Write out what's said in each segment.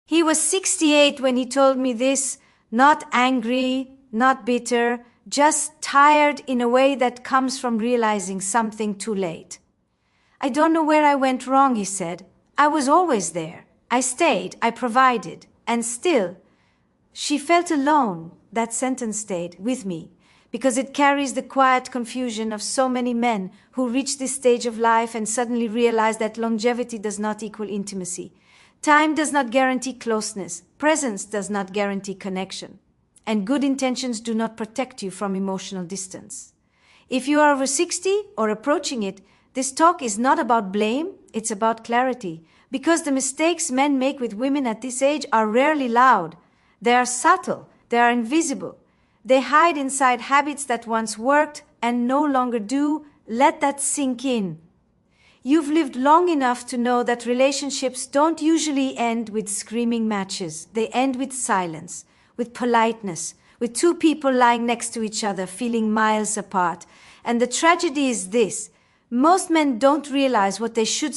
He was 68 when he told me this, not angry, not bitter, just tired in a way that comes from realizing something too late. I don't know where I went wrong, he said. I was always there. I stayed, I provided, and still. She felt alone, that sentence stayed with me, because it carries the quiet confusion of so many men who reach this stage of life and suddenly realize that longevity does not equal intimacy. Time does not guarantee closeness. Presence does not guarantee connection. And good intentions do not protect you from emotional distance. If you are over 60 or approaching it, this talk is not about blame, it's about clarity. Because the mistakes men make with women at this age are rarely loud. They are subtle, they are invisible. They hide inside habits that once worked and no longer do. Let that sink in. You've lived long enough to know that relationships don't usually end with screaming matches. They end with silence, with politeness, with two people lying next to each other, feeling miles apart. And the tragedy is this: most men don't realize what they should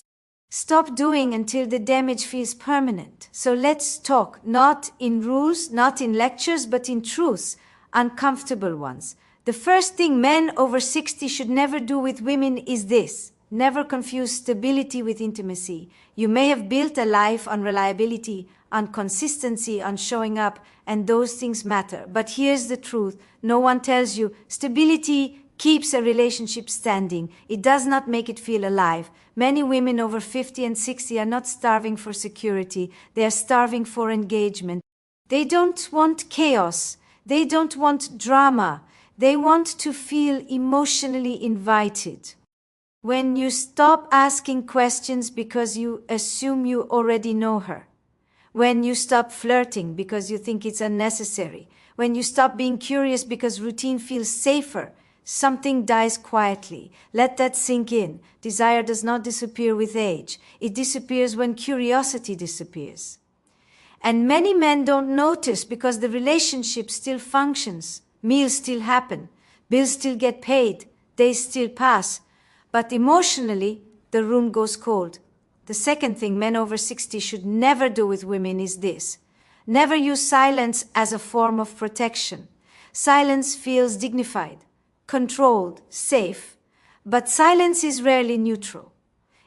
stop doing until the damage feels permanent. So let's talk, not in rules, not in lectures, but in truths, uncomfortable ones. The first thing men over 60 should never do with women is this: never confuse stability with intimacy. You may have built a life on reliability, on consistency, on showing up, and those things matter. But here's the truth. No one tells you stability keeps a relationship standing. It does not make it feel alive. Many women over 50 and 60 are not starving for security. They are starving for engagement. They don't want chaos. They don't want drama. They want to feel emotionally invited. When you stop asking questions because you assume you already know her. When you stop flirting because you think it's unnecessary. When you stop being curious because routine feels safer. Something dies quietly. Let that sink in. Desire does not disappear with age. It disappears when curiosity disappears. And many men don't notice because the relationship still functions. Meals still happen. Bills still get paid. Days still pass. But emotionally, the room goes cold. The second thing men over 60 should never do with women is this: never use silence as a form of protection. Silence feels dignified, controlled, safe, but silence is rarely neutral.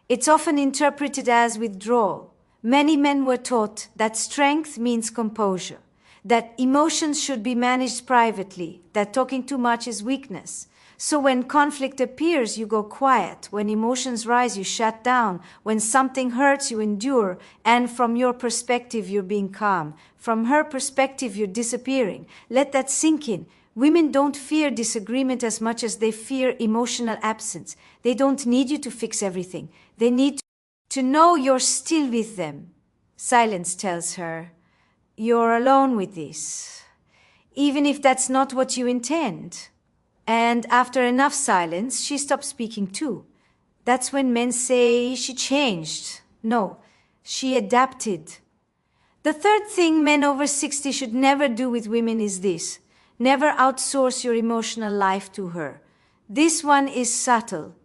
It's often interpreted as withdrawal. Many men were taught that strength means composure, that emotions should be managed privately, that talking too much is weakness. So when conflict appears, you go quiet. When emotions rise, you shut down. When something hurts, you endure. And from your perspective, you're being calm. From her perspective, you're disappearing. Let that sink in. Women don't fear disagreement as much as they fear emotional absence. They don't need you to fix everything. They need to know you're still with them. Silence tells her, you're alone with this, even if that's not what you intend. And after enough silence, she stopped speaking too. That's when men say she changed. No, she adapted. The third thing men over 60 should never do with women is this: never outsource your emotional life to her. This one is subtle.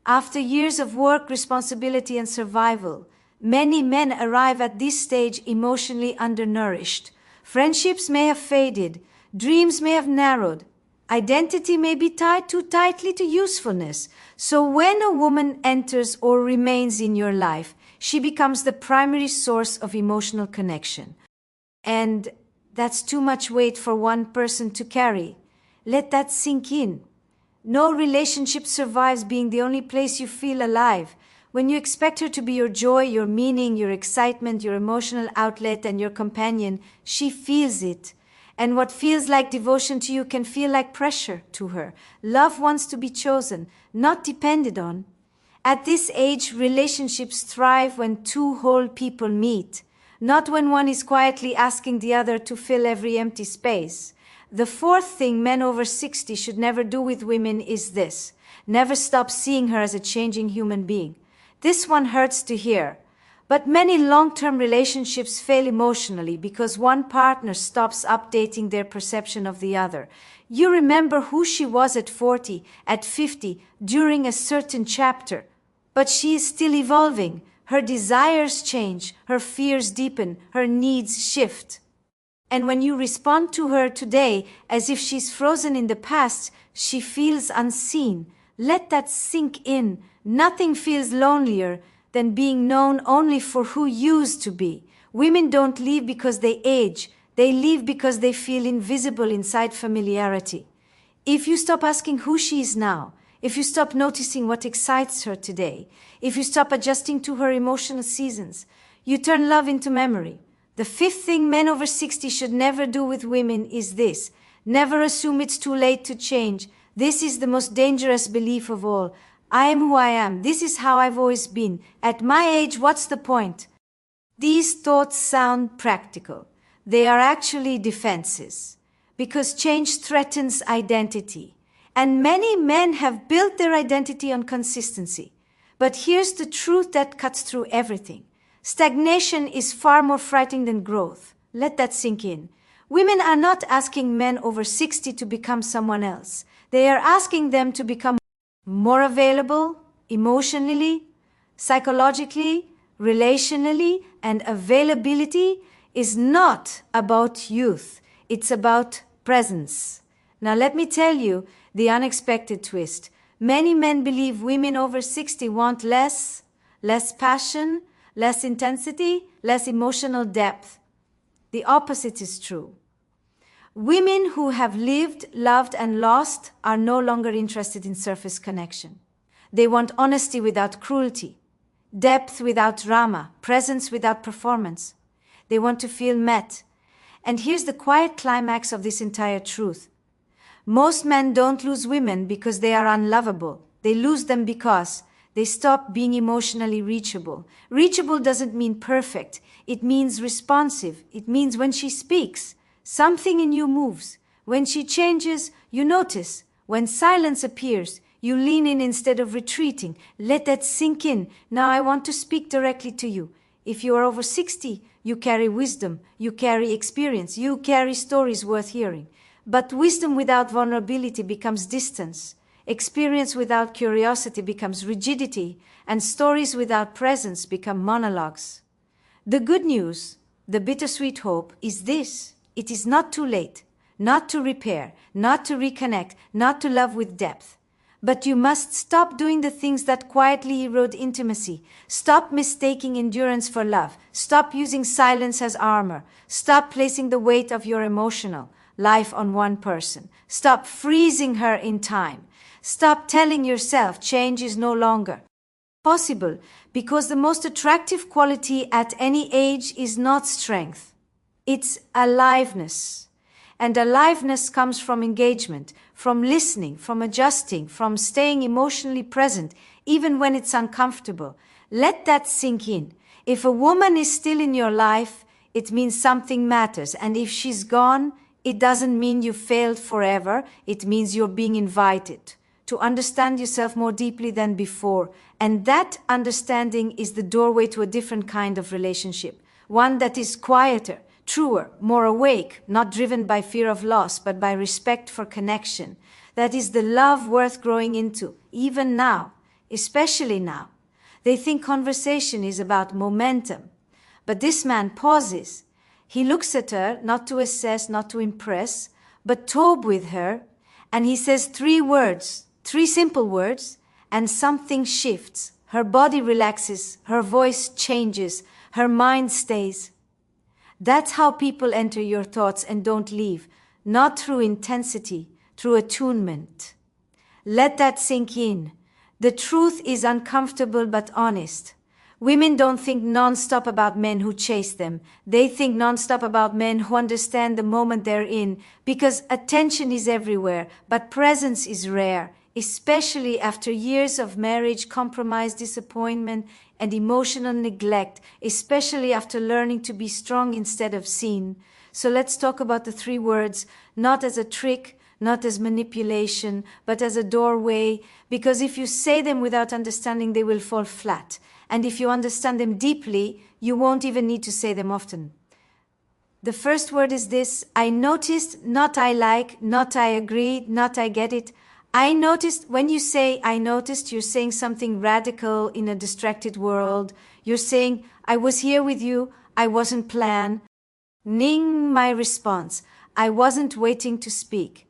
After years of work, responsibility, and survival, many men arrive at this stage emotionally undernourished. Friendships may have faded. Dreams may have narrowed. Identity may be tied too tightly to usefulness. So when a woman enters or remains in your life, she becomes the primary source of emotional connection. And that's too much weight for one person to carry. Let that sink in. No relationship survives being the only place you feel alive. When you expect her to be your joy, your meaning, your excitement, your emotional outlet, and your companion, she feels it. And what feels like devotion to you can feel like pressure to her. Love wants to be chosen, not depended on. At this age, relationships thrive when two whole people meet, not when one is quietly asking the other to fill every empty space. The fourth thing men over 60 should never do with women is this: never stop seeing her as a changing human being. This one hurts to hear. But many long-term relationships fail emotionally because one partner stops updating their perception of the other. You remember who she was at 40, at 50, during a certain chapter, but she is still evolving. Her desires change, her fears deepen, her needs shift. And when you respond to her today as if she's frozen in the past, she feels unseen. Let that sink in. Nothing feels lonelier than being known only for who used to be. Women don't leave because they age. They leave because they feel invisible inside familiarity. If you stop asking who she is now, if you stop noticing what excites her today, if you stop adjusting to her emotional seasons, you turn love into memory. The fifth thing men over 60 should never do with women is this: never assume it's too late to change. This is the most dangerous belief of all. I am who I am. This is how I've always been. At my age, what's the point? These thoughts sound practical. They are actually defenses, because change threatens identity. And many men have built their identity on consistency. But here's the truth that cuts through everything. Stagnation is far more frightening than growth. Let that sink in. Women are not asking men over 60 to become someone else. They are asking them to become more available, emotionally, psychologically, relationally, and availability is not about youth. It's about presence. Now let me tell you the unexpected twist. Many men believe women over 60 want less passion, less intensity, less emotional depth. The opposite is true. Women who have lived, loved, and lost are no longer interested in surface connection. They want honesty without cruelty, depth without drama, presence without performance. They want to feel met. And here's the quiet climax of this entire truth. Most men don't lose women because they are unlovable. They lose them because they stop being emotionally reachable. Reachable doesn't mean perfect. It means responsive. It means when she speaks, something in you moves. When she changes, you notice. When silence appears, you lean in instead of retreating. Let that sink in. Now I want to speak directly to you. If you are over 60, you carry wisdom, you carry experience, you carry stories worth hearing. But wisdom without vulnerability becomes distance. Experience without curiosity becomes rigidity, and stories without presence become monologues. The good news, the bittersweet hope, is this: it is not too late, not to repair, not to reconnect, not to love with depth. But you must stop doing the things that quietly erode intimacy. Stop mistaking endurance for love. Stop using silence as armor. Stop placing the weight of your emotional life on one person. Stop freezing her in time. Stop telling yourself change is no longer possible, because the most attractive quality at any age is not strength. It's aliveness. And aliveness comes from engagement, from listening, from adjusting, from staying emotionally present, even when it's uncomfortable. Let that sink in. If a woman is still in your life, it means something matters. And if she's gone, it doesn't mean you failed forever. It means you're being invited to understand yourself more deeply than before. And that understanding is the doorway to a different kind of relationship, one that is quieter, truer, more awake, not driven by fear of loss, but by respect for connection. That is the love worth growing into, even now, especially now. They think conversation is about momentum. But this man pauses. He looks at her, not to assess, not to impress, but tobe with her, and he says 3 words, 3 simple words, and something shifts. Her body relaxes, her voice changes, her mind stays. That's how people enter your thoughts and don't leave, not through intensity, through attunement. Let that sink in. The truth is uncomfortable but honest. Women don't think non-stop about men who chase them. They think non-stop about men who understand the moment they're in, because attention is everywhere, but presence is rare, especially after years of marriage, compromise, disappointment, and emotional neglect, especially after learning to be strong instead of seen. So let's talk about the 3 words, not as a trick, not as manipulation, but as a doorway, because if you say them without understanding, they will fall flat. And if you understand them deeply, you won't even need to say them often. The first word is this: I noticed, not I like, not I agree, not I get it. I noticed. When you say I noticed, you're saying something radical in a distracted world. You're saying, I was here with you, I wasn't planning my response. I wasn't waiting to speak.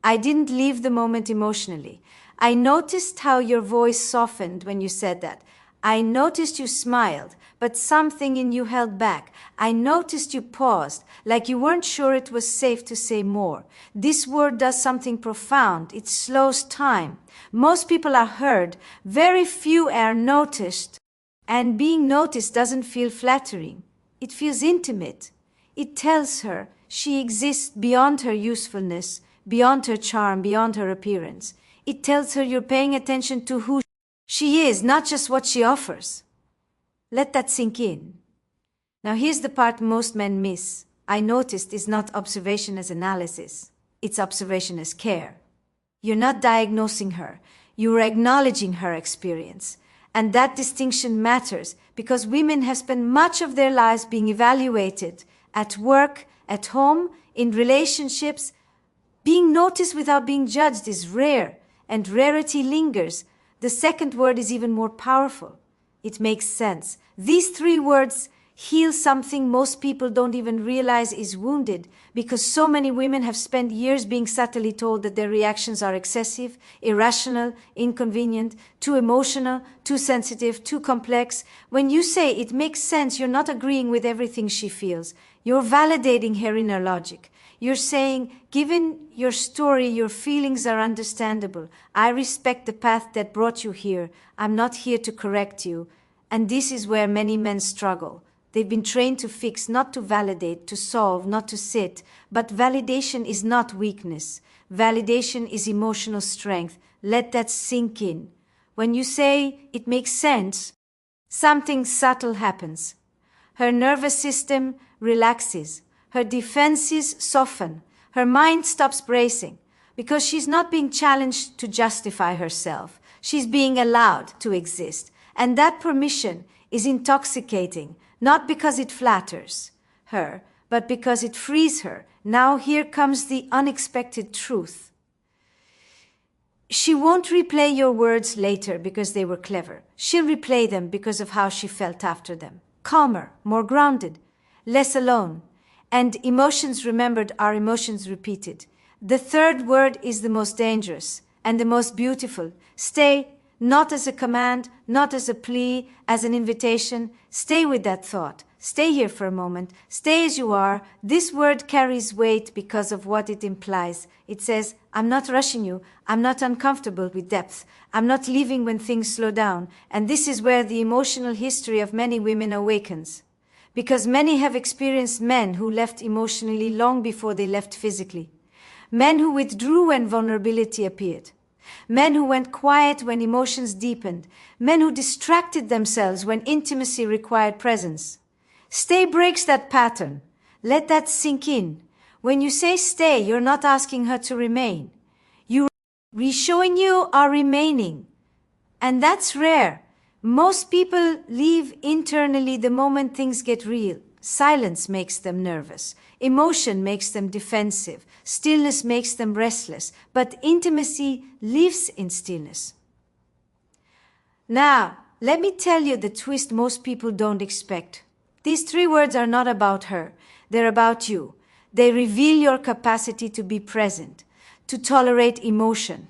I didn't leave the moment emotionally. I noticed how your voice softened when you said that. I noticed you smiled, but something in you held back. I noticed you paused, like you weren't sure it was safe to say more. This word does something profound. It slows time. Most people are heard. Very few are noticed. And being noticed doesn't feel flattering. It feels intimate. It tells her she exists beyond her usefulness, beyond her charm, beyond her appearance. It tells her you're paying attention to who she is, not just what she offers. Let that sink in. Now here's the part most men miss. I noticed is not observation as analysis. It's observation as care. You're not diagnosing her. You're acknowledging her experience. And that distinction matters because women have spent much of their lives being evaluated at work, at home, in relationships. Being noticed without being judged is rare, and rarity lingers. The second word is even more powerful. It makes sense. These three words heal something most people don't even realize is wounded because so many women have spent years being subtly told that their reactions are excessive, irrational, inconvenient, too emotional, too sensitive, too complex. When you say it makes sense, you're not agreeing with everything she feels. You're validating her inner logic. You're saying, given your story, your feelings are understandable. I respect the path that brought you here. I'm not here to correct you. And this is where many men struggle. They've been trained to fix, not to validate, to solve, not to sit. But validation is not weakness. Validation is emotional strength. Let that sink in. When you say it makes sense, something subtle happens. Her nervous system relaxes. Her defenses soften. Her mind stops bracing because she's not being challenged to justify herself. She's being allowed to exist. And that permission is intoxicating, not because it flatters her, but because it frees her. Now here comes the unexpected truth. She won't replay your words later because they were clever. She'll replay them because of how she felt after them. Calmer, more grounded, less alone. And emotions remembered are emotions repeated. The third word is the most dangerous and the most beautiful. Stay, not as a command, not as a plea, as an invitation. Stay with that thought. Stay here for a moment. Stay as you are. This word carries weight because of what it implies. It says, I'm not rushing you. I'm not uncomfortable with depth. I'm not leaving when things slow down. And this is where the emotional history of many women awakens. Because many have experienced men who left emotionally long before they left physically. Men who withdrew when vulnerability appeared. Men who went quiet when emotions deepened. Men who distracted themselves when intimacy required presence. Stay breaks that pattern. Let that sink in. When you say stay, you're not asking her to remain. Showing you are remaining. And that's rare. Most people leave internally the moment things get real. Silence makes them nervous. Emotion makes them defensive. Stillness makes them restless. But intimacy lives in stillness. Now, let me tell you the twist most people don't expect. These three words are not about her. They're about you. They reveal your capacity to be present, to tolerate emotion,